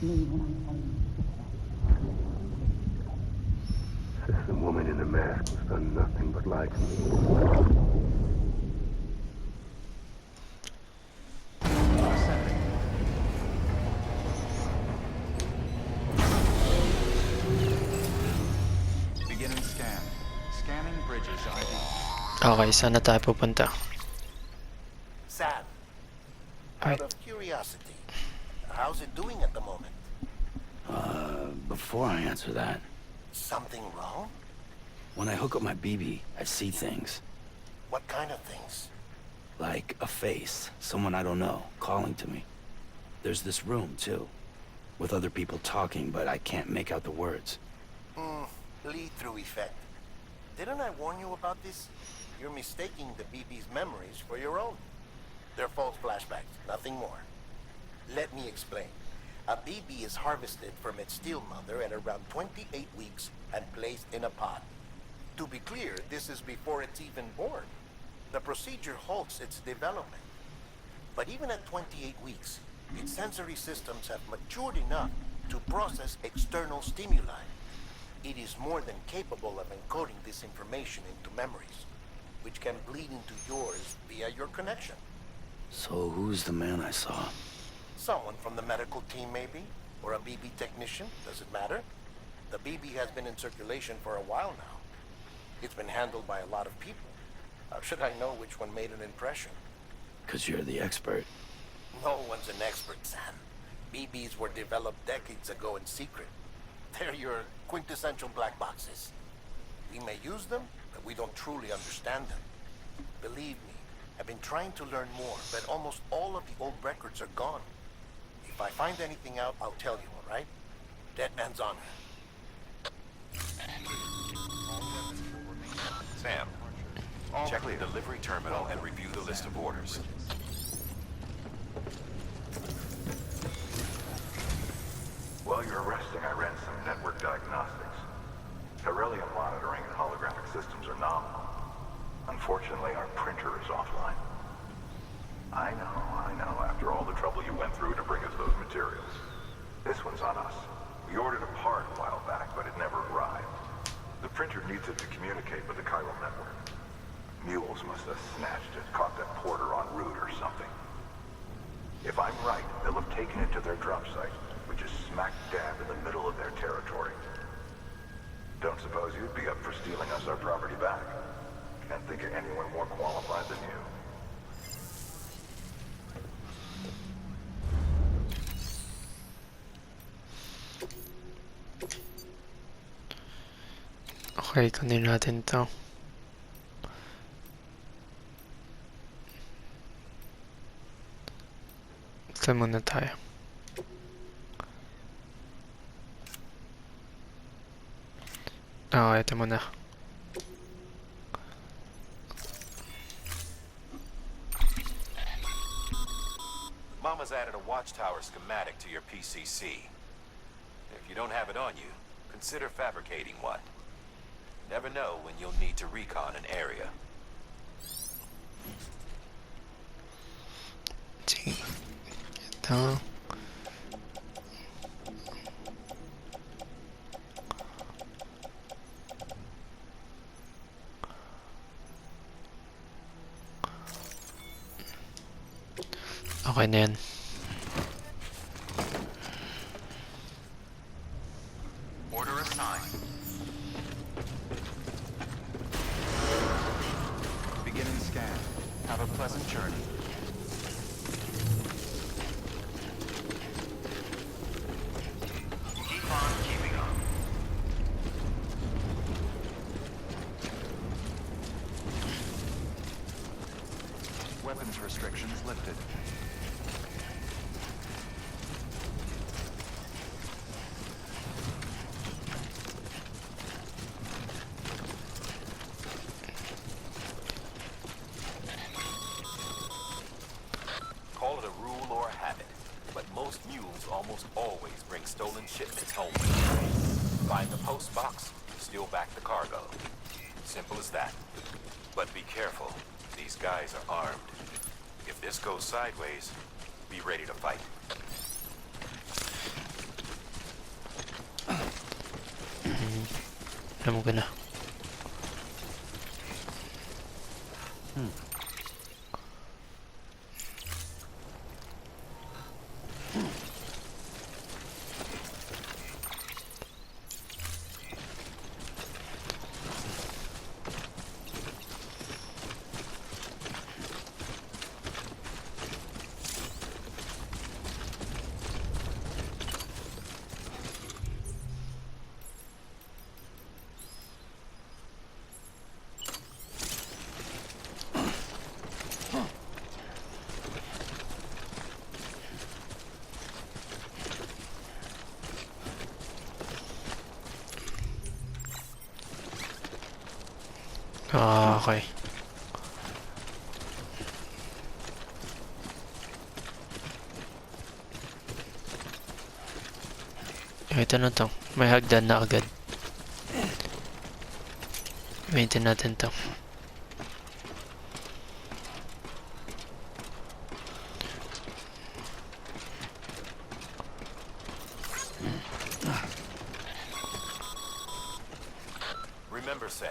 The woman in the mask has done nothing but lie to me. Beginning scan. Scanning bridges ID. Okay, saan na tayo pupunta? Sam, Right. out of curiosity, how's it doing at the moment? Before I answer that, Something wrong? when I hook up my BB, I see things. What kind of things? Like a face, someone I don't know, calling to me. There's this room, too, with other people talking, but I can't make out the words. Lead-through effect. Didn't I warn you about this? You're mistaking the BB's memories for your own. They're false flashbacks, nothing more. Let me explain. A BB is harvested from its steel mother at around 28 weeks and placed in a pod. To be clear, this is before it's even born. The procedure halts its development. But even at 28 weeks, its sensory systems have matured enough to process external stimuli. It is more than capable of encoding this information into memories, which can bleed into yours via your connection. So who's the man I saw? Someone from the medical team, maybe? Or a BB technician? Does it matter? The BB has been in circulation for a while now. It's been handled by a lot of people. How should I know which one made an impression? 'Cause you're the expert. No one's an expert, Sam. BBs were developed decades ago in secret. They're your quintessential black boxes. We may use them, but we don't truly understand them. Believe me, I've been trying to learn more, but almost all of the old records are gone. If I find anything out, I'll tell you, all right? Dead man's honor. Sam, check the delivery terminal and review the list of orders. While you're resting, I ran some network diagnostics. Beryllium monitoring and holographic systems are nominal. Unfortunately, our printer is offline. I know, after all the trouble you went through to bring us those materials. This one's on us. We ordered a part a while back, but it never arrived. The printer needs it to communicate with the chiral network. Mules must have snatched it, caught that porter en route or something. If I'm right, they'll have taken it to their drop site, which is smack dab in the middle of their territory. Don't suppose you'd be up for stealing us our property back? Can't think of anyone more qualified than you. Okay, kunin natin to. Ito muna tayo. Ito muna. Mama's added a watchtower schematic to your PCC. If you don't have it on you, consider fabricating one. Never know when you'll need to recon an area. Sige. Ito. Okay na yan. Order assigned. Beginning scan. Have a pleasant journey. Keep on keeping on. Weapons restrictions lifted. Call it a rule or a habit, but most mules almost always bring stolen shipments home with them. Find the post box, steal back the cargo. Simple as that. But be careful. These guys are armed. If this goes sideways, be ready to fight. Alam ko na. Okay. Ito na to. May hagdan na agad. Gamitin natin to. Remember, Sam,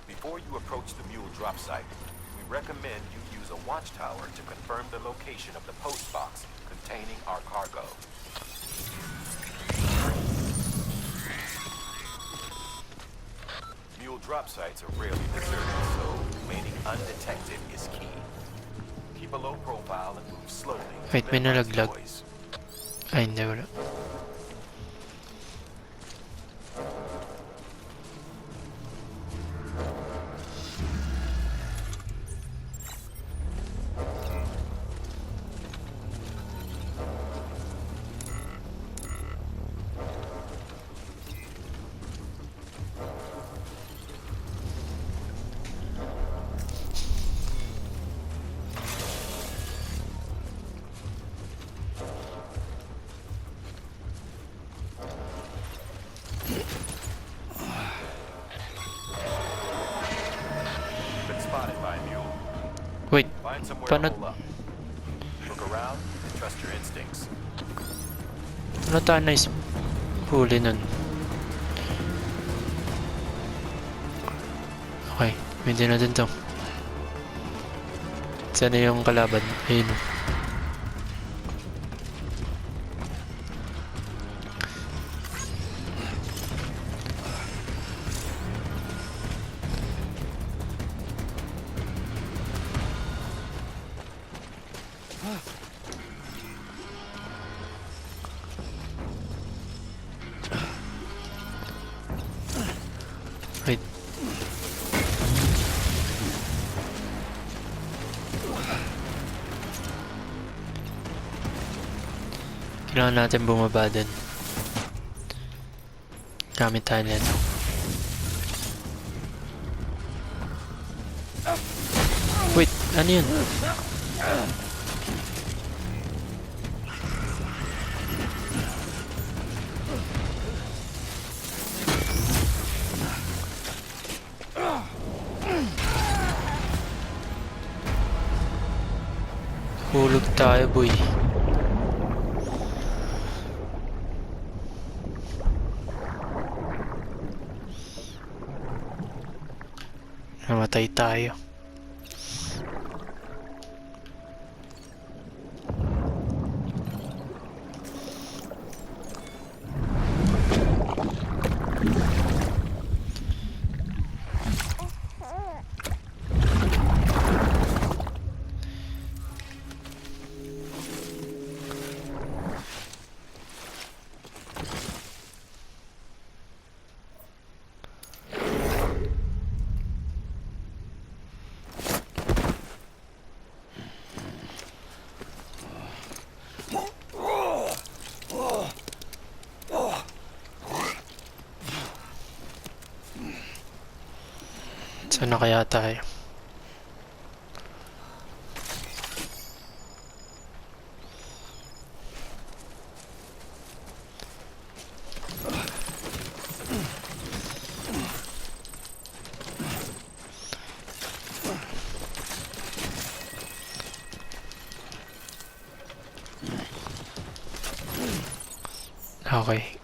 before you approach the mule drop site, we recommend you use a watchtower to confirm the location of the post box containing our cargo. Mule drop sites are rarely deserted, so remaining undetected is key. Keep a low profile and move slowly. to Wait, may minimize nalaglag. noise. Ay, hindi, wala. Been spotted by a mule. Wait, Find somewhere Paano- to hole up. Look around and trust your instincts. ano tayo na huli nun? Okay, hindi natin to. Sana yung kalaban? Ayun. Wait. Kailangan natin bumaba din. Gamit tayo nito. Wait, ano yun? Hulog tayo, boy. Namatay tayo. Saan na kaya tayo? Okay.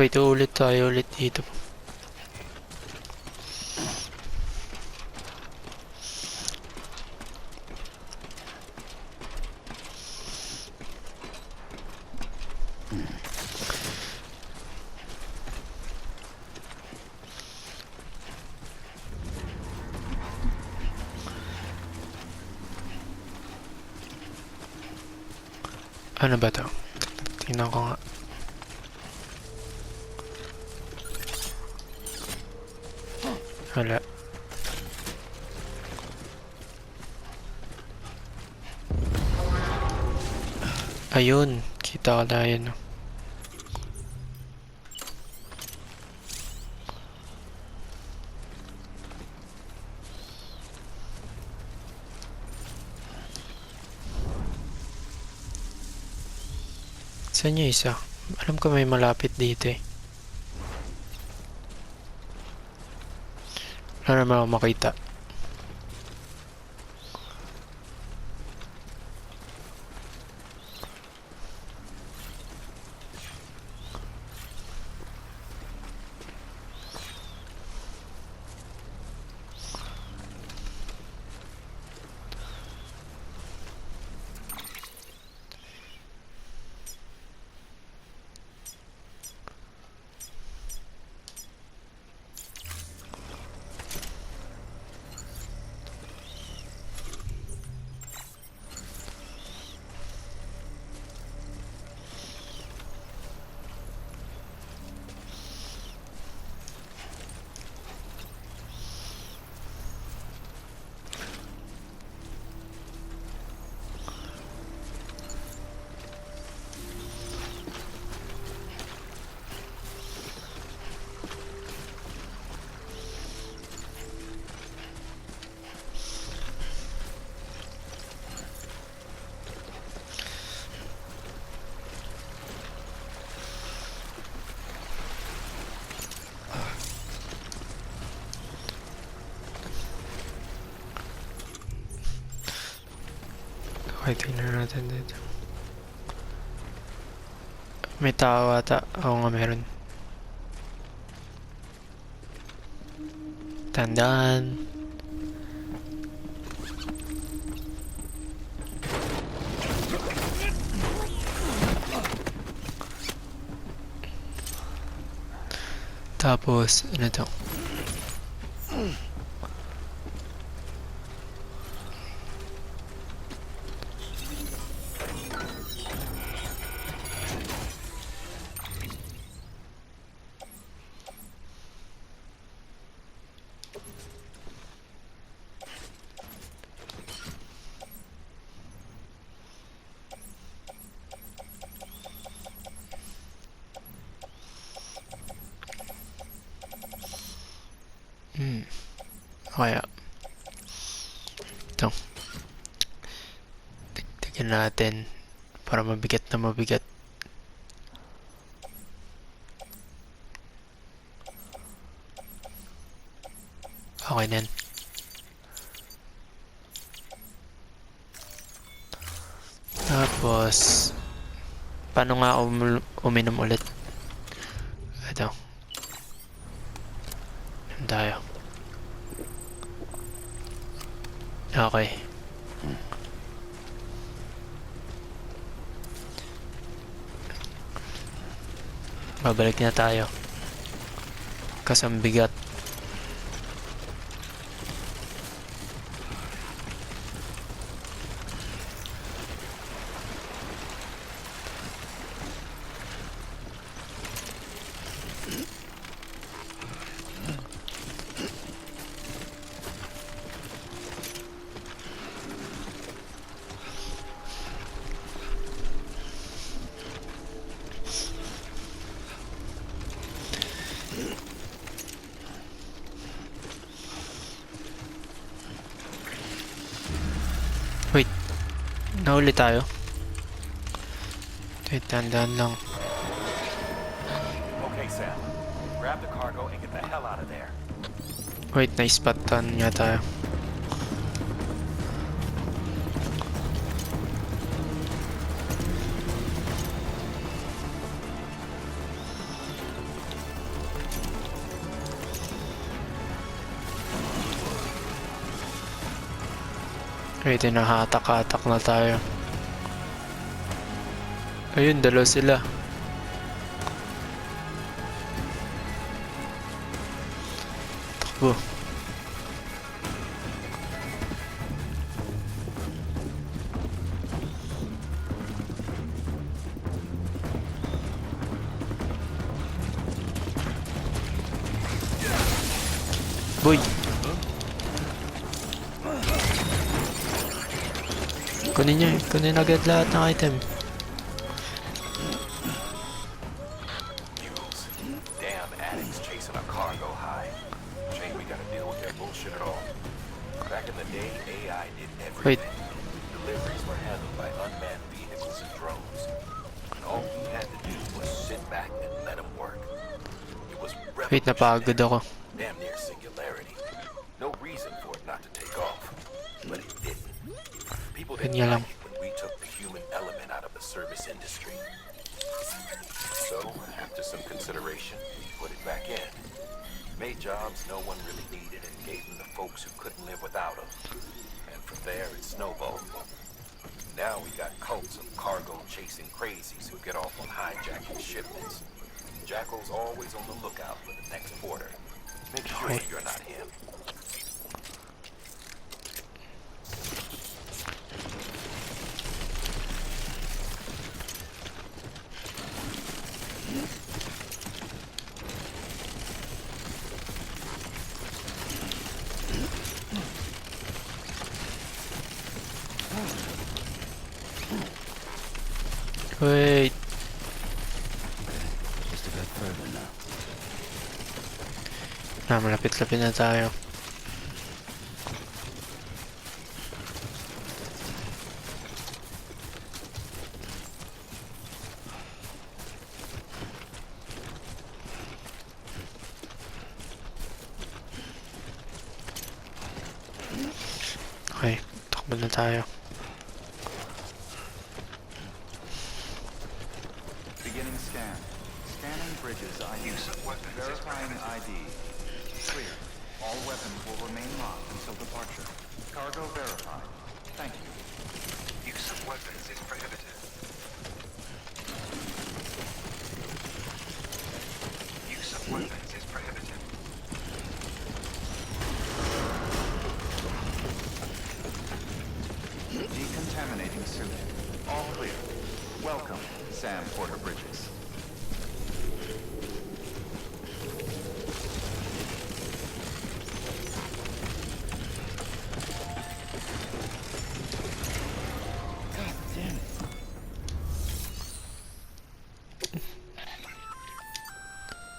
Wait, ulit tayo ulit dito. Ano ba to? Tingnan ko nga. Wala. Ayun, kita ko na yun. Saan yung isa? Alam ko may malapit dito eh. Wala naman ako makita. Okay, tingnan natin dito. May tao ata. Oo nga, meron. Tandaan. Tapos, ano to? Kaya ito tignan natin para mabigat na mabigat. Okay na yan. Tapos paano nga uminom ulit? Ito tayo. Okay. Babalik na tayo. Kasi ang bigat. Wait, nahuli tayo. Wait, tandaan lang. Okay, Sam. Grab the cargo and get the hell out of there. Wait, na-spottan nga tayo. Ay, tinahatak-hatak na tayo. Ayun, dalawa sila. Takbo. Boy! Kunin niya eh. Kunin agad lahat ng item. Mules. Damn addicts chasing a cargo high. Shame we gotta deal with their bullshit at all. Back in the day, AI did Wait. everything. Deliveries were handled by unmanned vehicles and drones. And all we had to do was sit back and let them work. It was Wait, napagod ako. damn near singularity. No reason for it not to take off. But it didn't. People didn't Kanya lang. like it when we took the human element out of the service industry. So, after some consideration, we put it back in. Made jobs no one really needed and gave them to folks who couldn't live without them. And from there, it snowballed. Now we got cults of cargo-chasing crazies who get off on hijacking shipments. Jackal's always on the lookout for the next order. Make sure you're not him. Wait. Just a bit further now. Malapit-lapit na tayo. Okay, takbo na tayo. Beginning scan. Scanning bridges ID. Verifying ID. Clear. All weapons will remain locked until departure. Cargo verified. Thank you. Use of weapons is prohibited. Use of weapons is prohibited. Decontaminating suit. All clear. Welcome, Sam Porter Bridges. God damn it.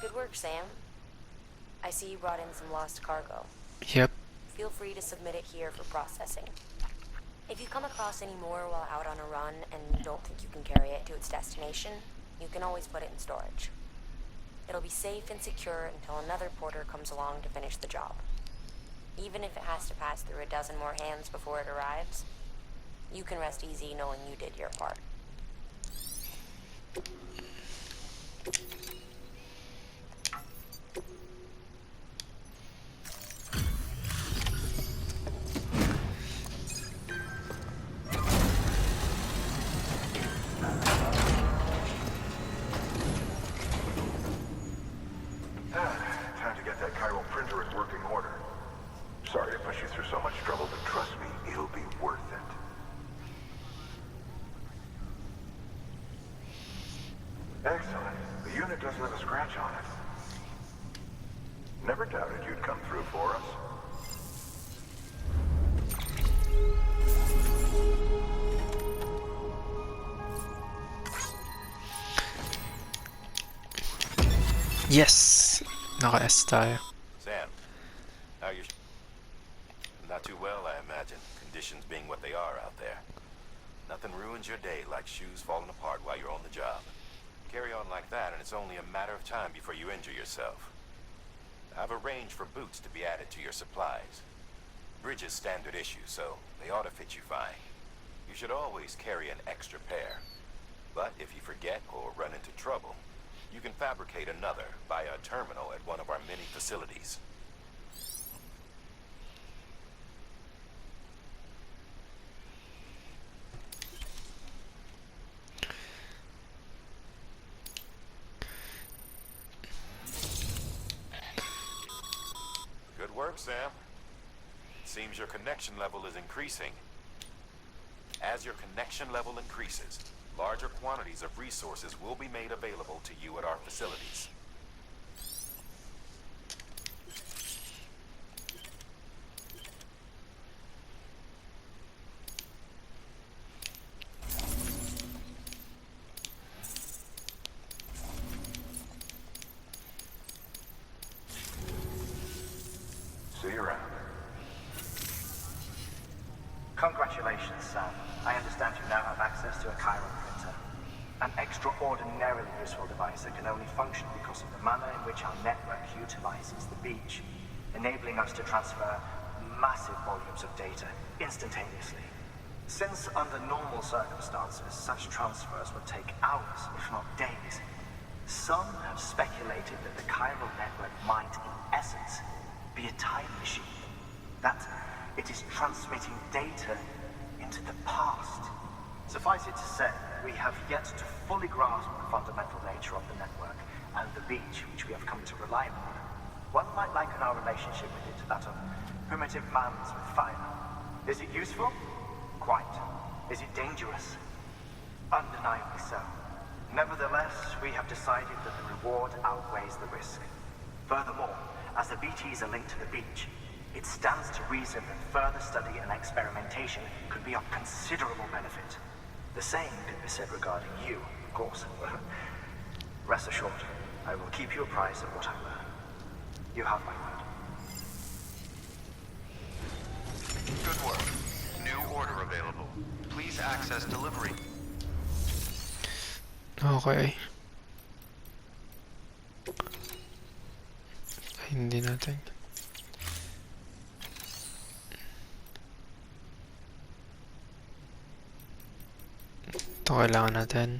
Good work, Sam. I see you brought in some lost cargo. Yep. Feel free to submit it here for processing. If you come across any more while out on a run and don't think you can carry it to its destination, you can always put it in storage. It'll be safe and secure until another porter comes along to finish the job. Even if it has to pass through a dozen more hands before it arrives, you can rest easy knowing you did your part. Time to get that chiral printer in working order. Sorry to push you through so much trouble, but trust me, it'll be worth it. Excellent. The unit doesn't have a scratch on it. Never doubted you'd come through for us. Yes! Naka-S tayo. Sam, how you? Not too well, I imagine. Conditions being what they are out there. Nothing ruins your day like shoes falling apart while you're on the job. Carry on like that, and it's only a matter of time before you injure yourself. I've arranged for boots to be added to your supplies. Bridges standard issue, so they ought to fit you fine. You should always carry an extra pair. But if you forget or run into trouble, you can fabricate another via a terminal at one of our many facilities. work, Sam. It seems your connection level is increasing. As your connection level increases, larger quantities of resources will be made available to you at our facilities. See you around. Congratulations, Sam. I understand you now have access to a chiral printer. An extraordinarily useful device that can only function because of the manner in which our network utilizes the beach, enabling us to transfer massive volumes of data instantaneously. Since under normal circumstances, such transfers would take hours, if not days, some have speculated that the chiral network might, in essence, be a time machine. That it is transmitting data into the past. Suffice it to say, we have yet to fully grasp the fundamental nature of the network and the beach which we have come to rely upon. One might liken our relationship with it to that of primitive mans with fire. Is it useful? Quite. Is it dangerous? Undeniably so. Nevertheless, we have decided that the reward outweighs the risk. Furthermore, as the BTs are linked to the beach, it stands to reason that further study and experimentation could be of considerable benefit. The same can be said regarding you, of course. Rest assured, I will keep you apprised of what I learn. You have my word. Good work. New order available. Please access delivery. Okay. Ay, hindi natin. Ito kailangan natin.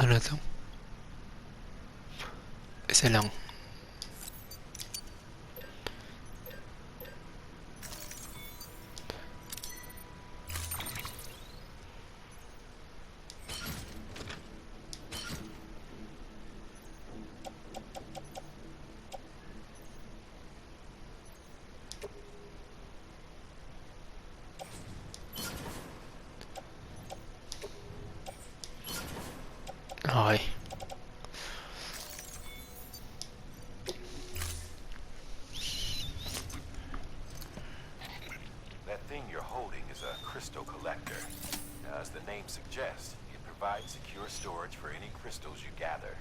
Ano to? Isa lang. Okay. That thing you're holding is a crystal collector. Now, as the name suggests, it provides secure storage for any crystals you gather.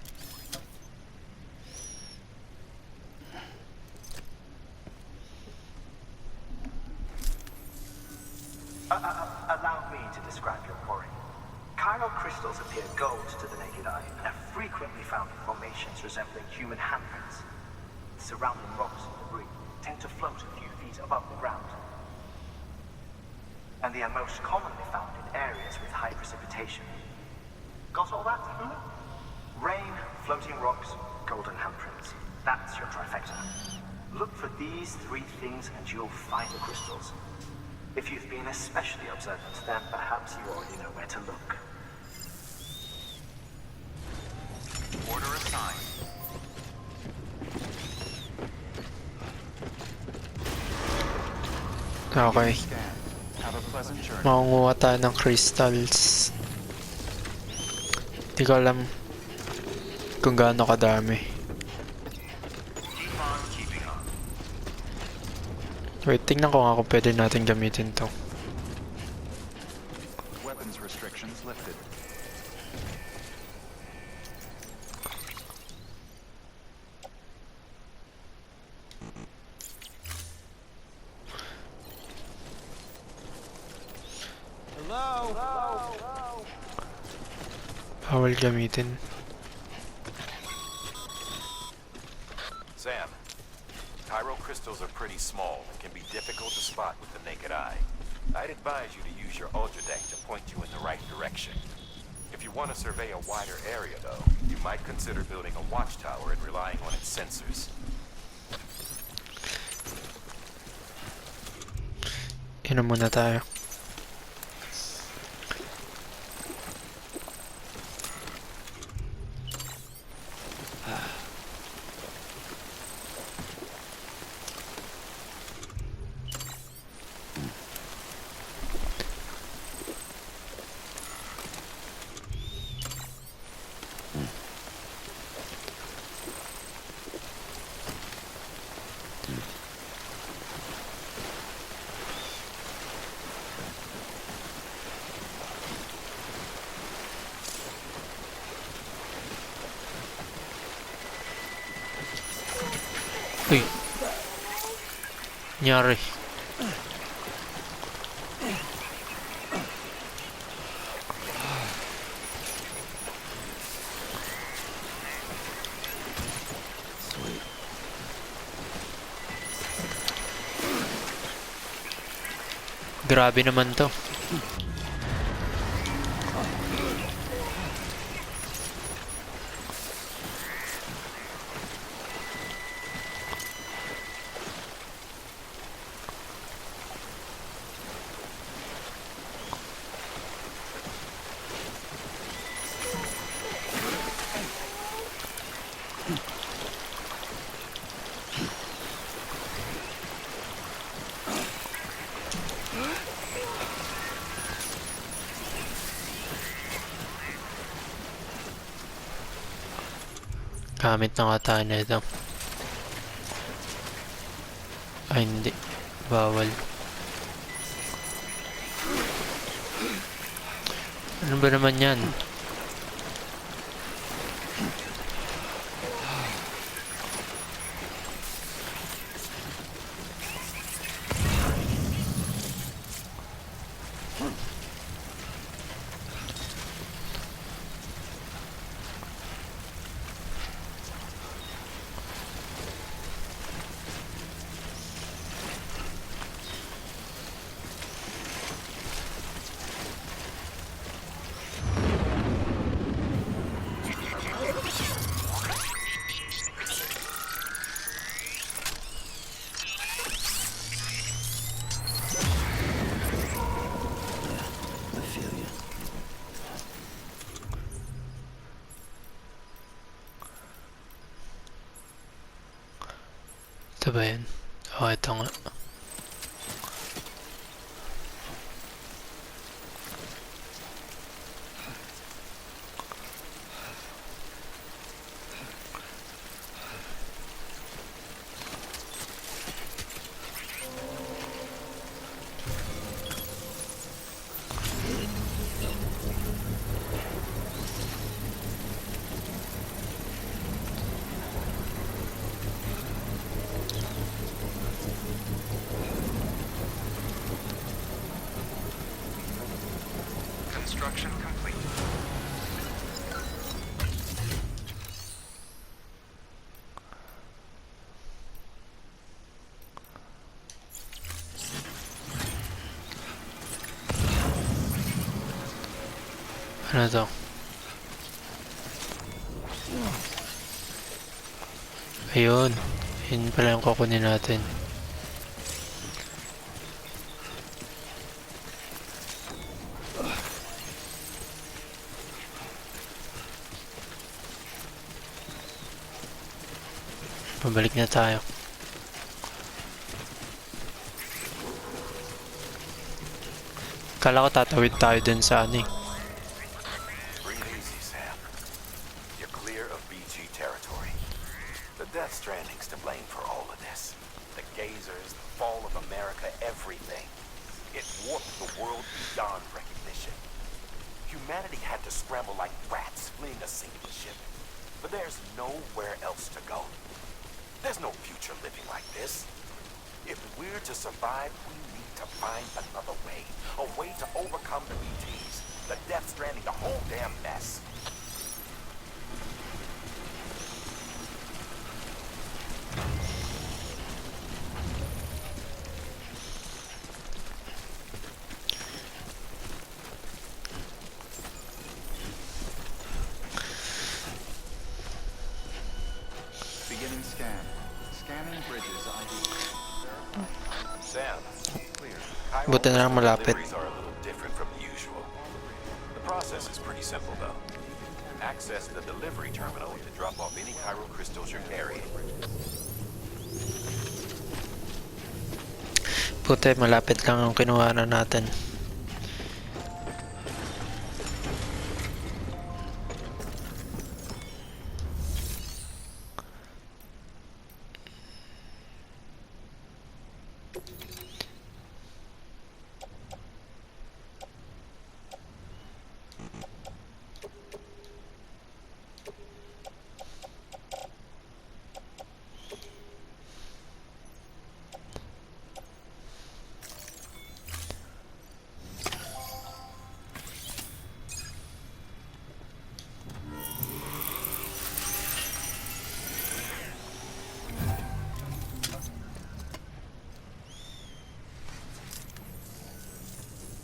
Allow me to describe your quarry. Chiral crystals appear gold to the naked eye and are frequently found in formations resembling human handprints. Surrounding rocks and debris tend to float a few feet above the ground. And they are most commonly found in areas with high precipitation. Got all that? Rain, floating rocks, golden handprints. That's your trifecta. Look for these three things and you'll find the crystals. If you've been especially observant, then perhaps you already know where to look. Order assigned. Okay. Scan. Have a pleasant journey. Makunguha tayo ng crystals. Hindi ko alam kung gaano kadami. Keep on keeping on. Wait, tingnan ko nga kung pwede natin gamitin to. Weapons restrictions lifted. Bawal gamitin. Sam, chiral crystals are pretty small and can be difficult to spot with the naked eye. I'd advise you to use your ultradeck to point you in the right direction. If you want to survey a wider area, though, you might consider building a watchtower and relying on its sensors. Inom muna tayo. Uy. Nyari. Grabe naman to. Gamit na nga tayo na ito. Ay, hindi. Bawal. Ano ba naman yan? I feel you. Ito ba yun? Oh, ito nga. Construction complete. Ano to? Ayun. Yun pala yung kukunin natin. Pabalik na tayo. Kala ko tatawid tayo dun sa ano eh. Breathe easy, Sam. You're clear of BG territory. The Death Stranding's to blame for all of this. The gazers, the fall of America, everything. It warped the world beyond recognition. Humanity had to scramble like rats fleeing a sinking ship. But there's nowhere else to go. There's no future living like this. If we're to survive, we need to find another way. A way to overcome the BTs, the Death Stranding, the whole damn mess. Beginning scan. Scanning bridges ID. Sam, Clear. Chiral Buti na lang crystal malapit. deliveries are a little different from the usual. The process is pretty simple, though. Access the delivery terminal to drop off any chiral crystals you're carrying. Buti malapit lang ang kinuha na natin.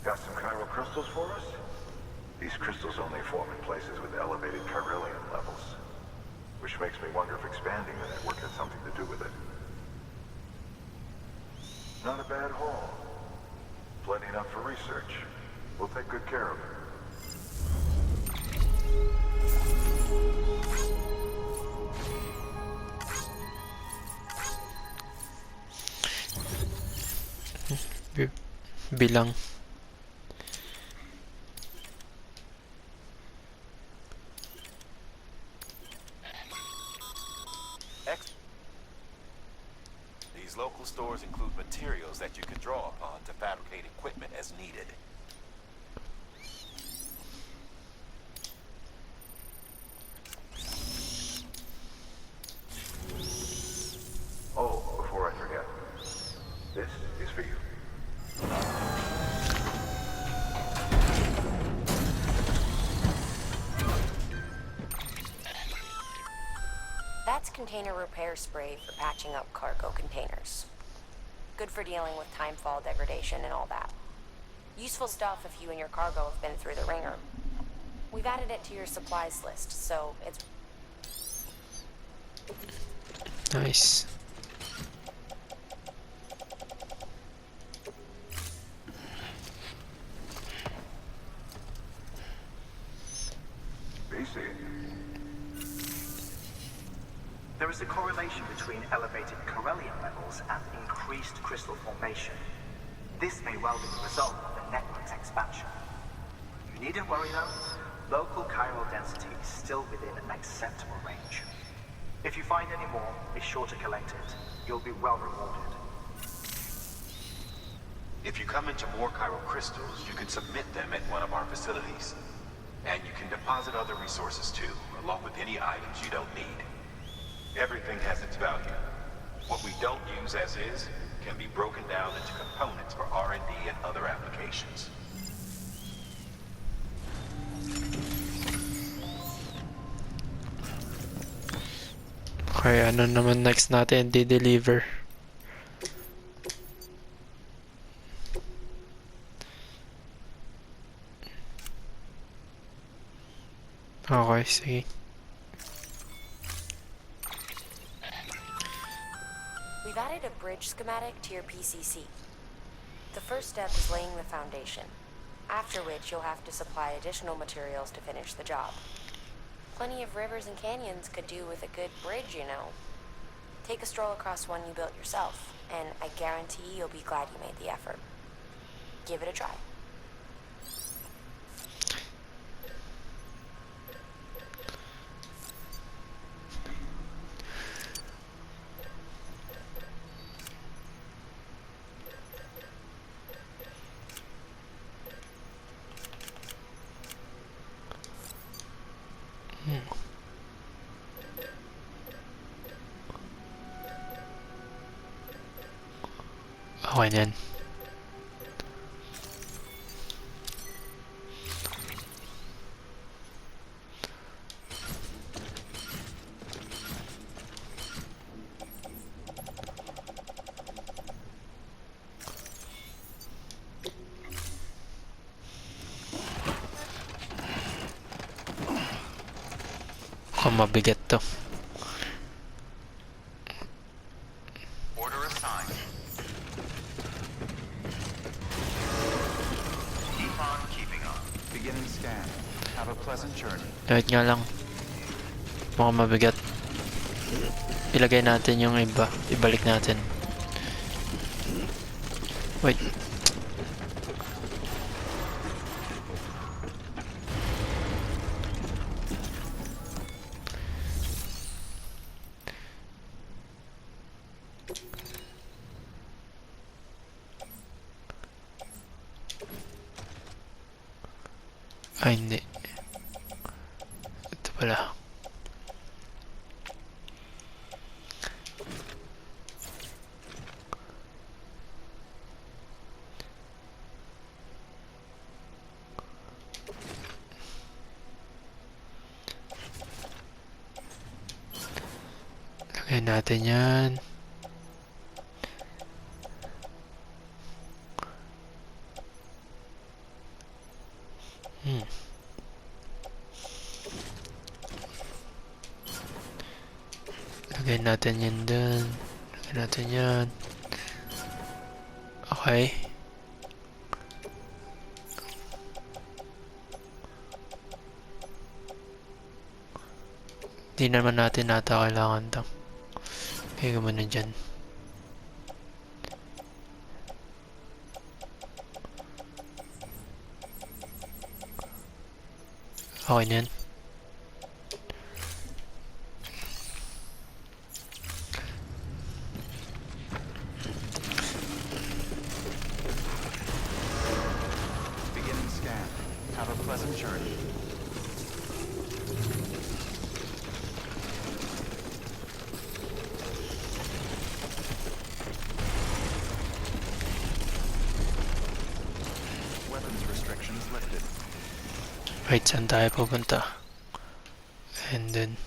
Got some chiral crystals for us? These crystals only form in places with elevated chiralium levels, which makes me wonder if expanding the network had something to do with it. Not a bad haul. Plenty enough for research. We'll take good care of it. Bilang. These local stores include materials that you can draw upon to fabricate equipment as needed. Oh, before I forget. This is for you. That's container repair spray for patching up cargo containers. Good for dealing with timefall degradation and all that. Useful stuff if you and your cargo have been through the ringer. We've added it to your supplies list, so it's... Nice. BC. There is a correlation between elevated chiralium levels and increased crystal formation. This may well be the result of the network's expansion. You needn't worry though. Local chiral density is still within an acceptable range. If you find any more, be sure to collect it. You'll be well rewarded. If you come into more chiral crystals, you can submit them at one of our facilities. And you can deposit other resources too, along with any items you don't need. Everything has its value. What we don't use as is can be broken down into components for R&D and other applications. Okay, ano naman next natin di-deliver? Okay, sige. We've added a bridge schematic to your PCC. The first step is laying the foundation, after which you'll have to supply additional materials to finish the job. Plenty of rivers and canyons could do with a good bridge, you know. Take a stroll across one you built yourself, and I guarantee you'll be glad you made the effort. Give it a try. Okay na yan. Mukhang mabigat to. Order assigned. Kahit nga lang. Mukhang mabigat. Ilagay natin yung iba. Ibalik natin. Wait. Ay, hindi. Ito pala. Lagyan natin yan. Lagyan natin yan dun. Lagyan natin yan. Okay. Hindi naman natin nata kailangan to. Kaya gumana dyan. Okay na yan. Beginning scan. Have a pleasant journey. Weapons restrictions lifted. Right, saan tayo pupunta? And then...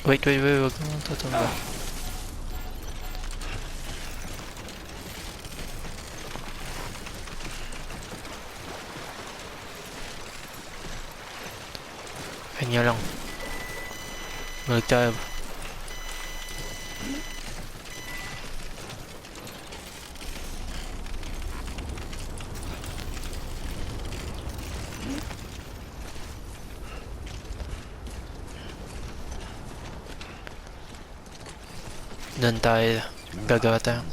Wait, wag mo tatanggal. Kanya lang. Balik tayo. Doon tayo. Gagawa tayo.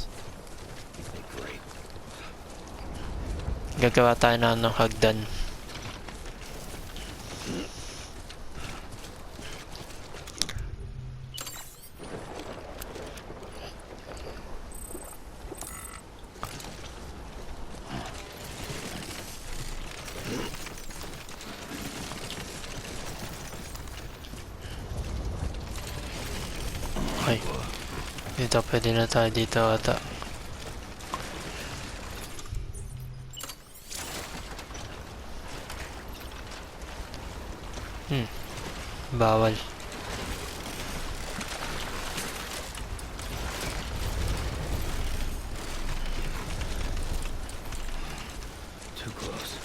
Gagawa tayo na ng hagdan. Okay. Dito, pwede na tayo dito ata. Bawal. Too close.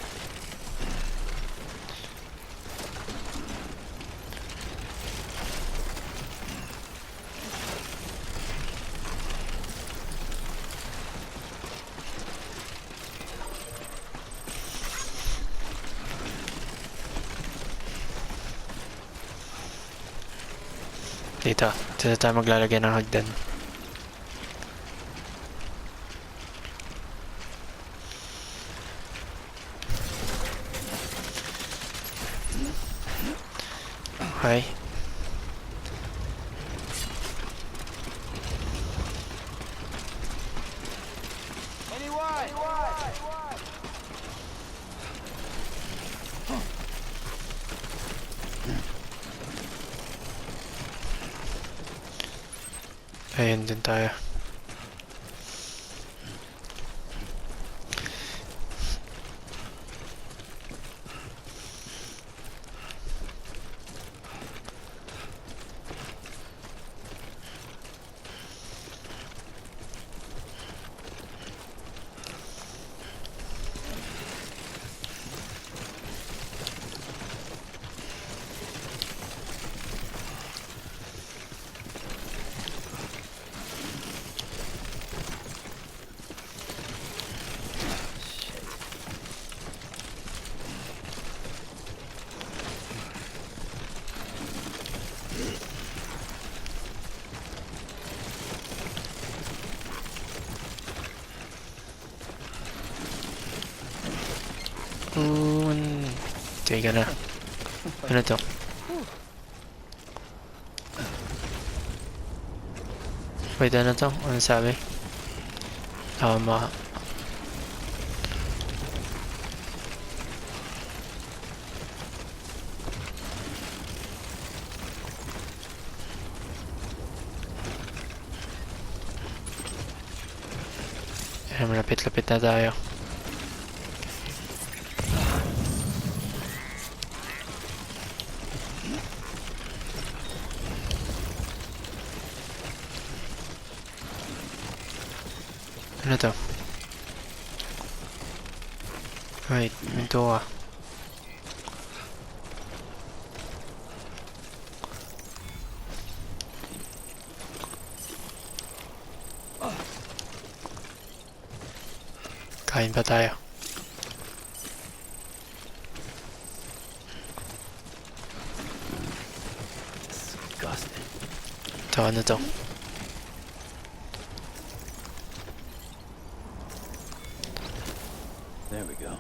Dito tayo maglalagay ng hagdan. Okay. Ayun din tayo. Teka na. Ano to? Wait, ano to? Ano sabi? Tama. Malapit-lapit na tayo. Ano to? Wait, ito ah. Kain pa tayo. Disgusting. Ito, ano to? There we go.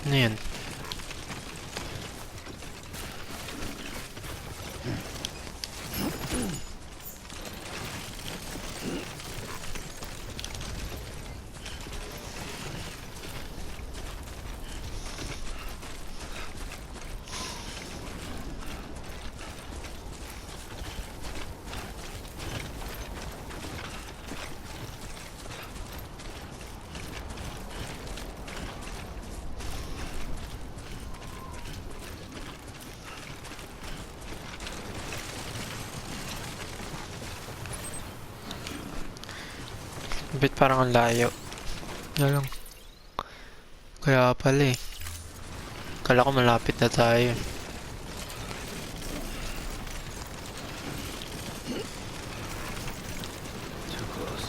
Ano yan? Bit parang ang layo. Na lang. Kaya pala eh. Kala ko malapit na tayo. Too close.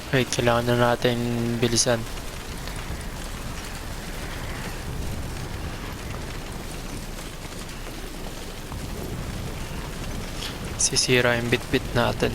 Wait, kailangan na natin bilisan. Sisira yung bit-bit natin.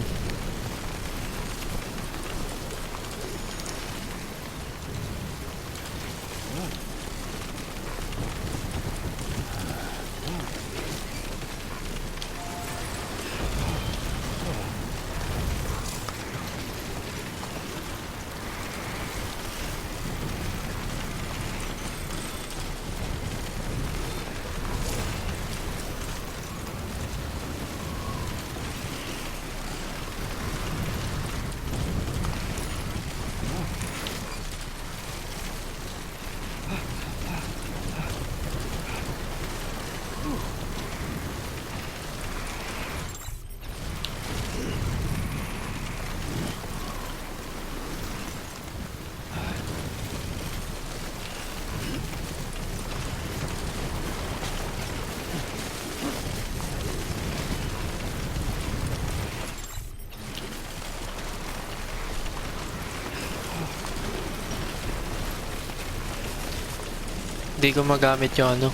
Hindi ko magamit yung ano,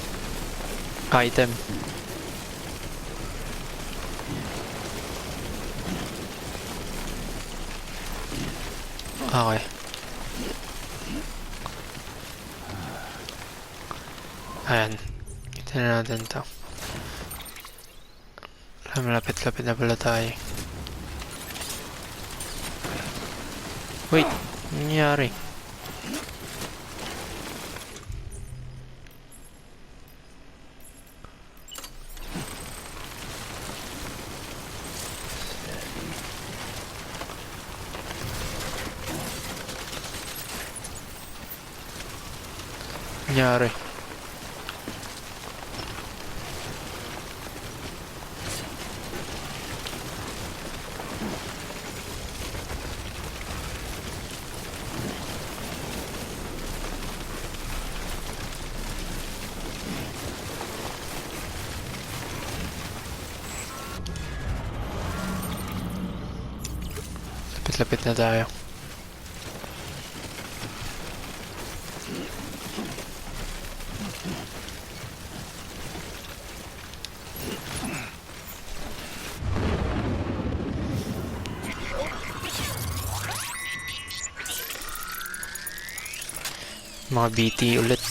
item. Okay. Ayan. Kita na natin to. Malapit-lapit na pala tayo. Wait, ano nangyari? Nangyari. Lapit na tayo. Mga BT ulit.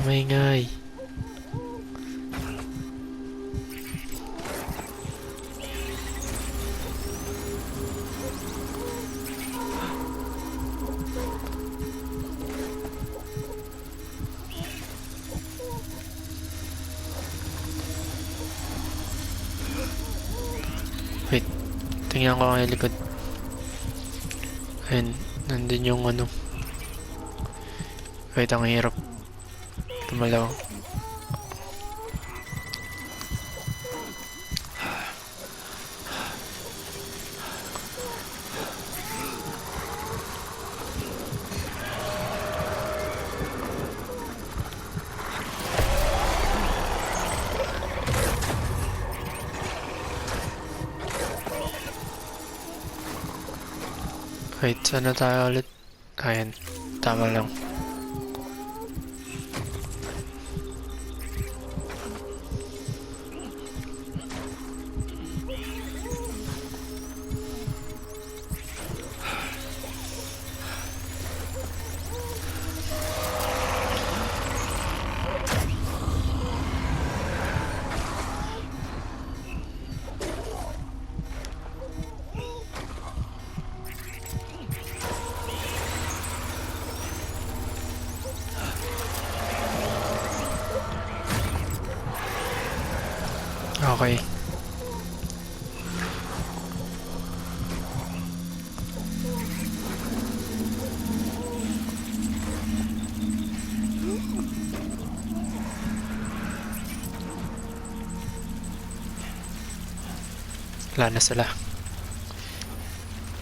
Maingay. Wait, tingnan ko ang likod. Ayun, nandun yung ano. Wait, ang hirap. Tumalaw. Wait, saan na tayo ulit? Ayan, tama lang. Okay. Wala na sila.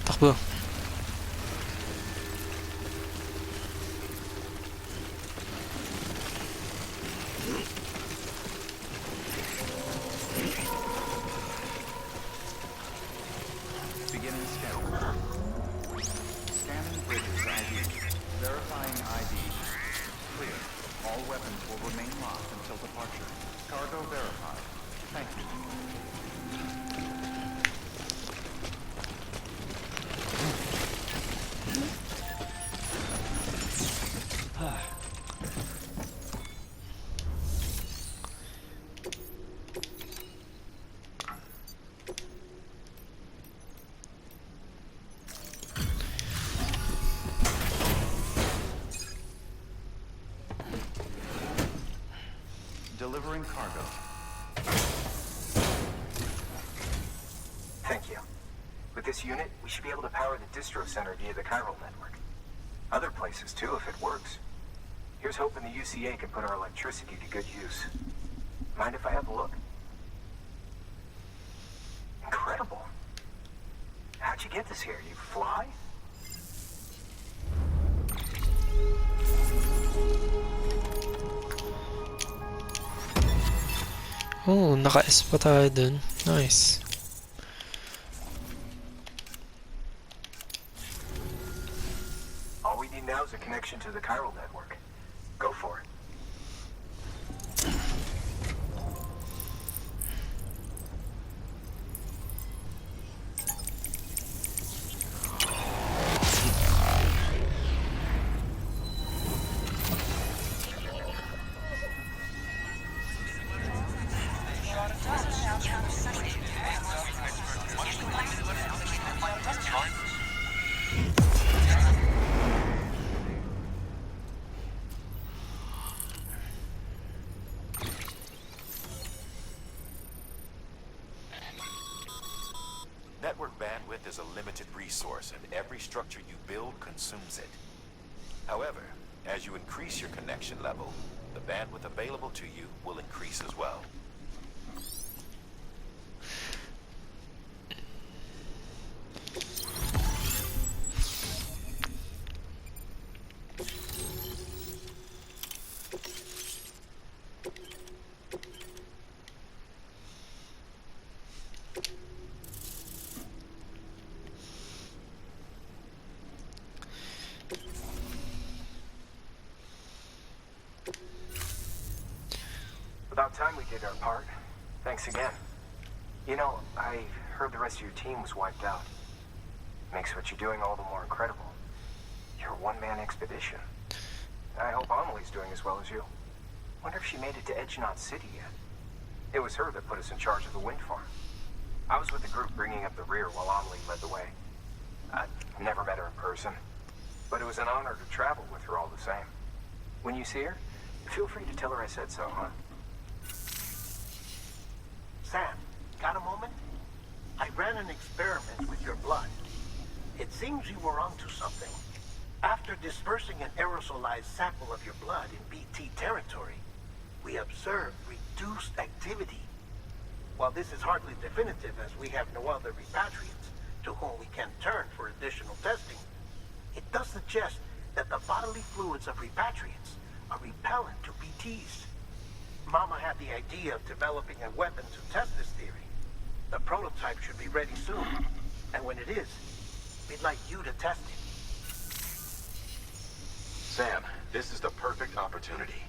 Takbo. Beginning scan. Scanning bridges ID. Verifying ID. Clear. All weapons will remain locked until departure. Cargo verified. Thank you. Delivering cargo. Thank you. With this unit, we should be able to power the distro center via the chiral network. Other places too, if it works. Here's hoping the UCA can put our electricity to good use. Mind if I have a look? Incredible. How'd you get this here? You fly? Oh, naka-S pa tayo dun. Nice. All we need now is a connection to the chiral network. Go for it. Network bandwidth is a limited resource, and every structure you build consumes it. However, as you increase your connection level, the bandwidth available to you will increase as well. About time we did our part. Thanks again. You know, I heard the rest of your team was wiped out. Makes what you're doing all the more incredible. You're a one-man expedition. I hope Amelie's doing as well as you. Wonder if she made it to Edgenot City yet. It was her that put us in charge of the wind farm. I was with the group bringing up the rear while Amelie led the way. I never met her in person, but it was an honor to travel with her all the same. When you see her, feel free to tell her I said so, huh? Sam, got a moment? I ran an experiment with your blood. It seems you were onto something. After dispersing an aerosolized sample of your blood in BT territory, we observed reduced activity. While this is hardly definitive, as we have no other repatriates to whom we can turn for additional testing, it does suggest that the bodily fluids of repatriates are repellent to BTs. Mama had the idea of developing a weapon to test this theory. The prototype should be ready soon, and when it is, we'd like you to test it. Sam, this is the perfect opportunity.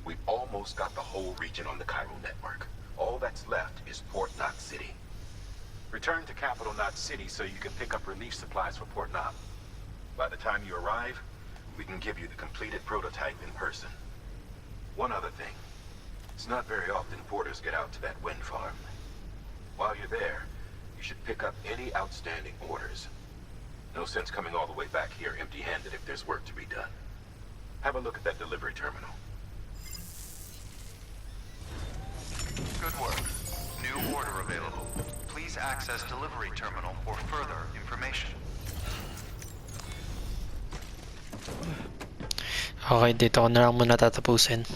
We've almost got the whole region on the chiral network. All that's left is Port Knot City. Return to Capital Knot City so you can pick up relief supplies for Port Knot. By the time you arrive, we can give you the completed prototype in person. One other thing. It's not very often porters get out to that wind farm. While you're there, you should pick up any outstanding orders. No sense coming all the way back here empty-handed if there's work to be done. Have a look at that delivery terminal. Good work. New order available. Please access delivery terminal for further information. Okay, dito ko na lang muna tatapusin.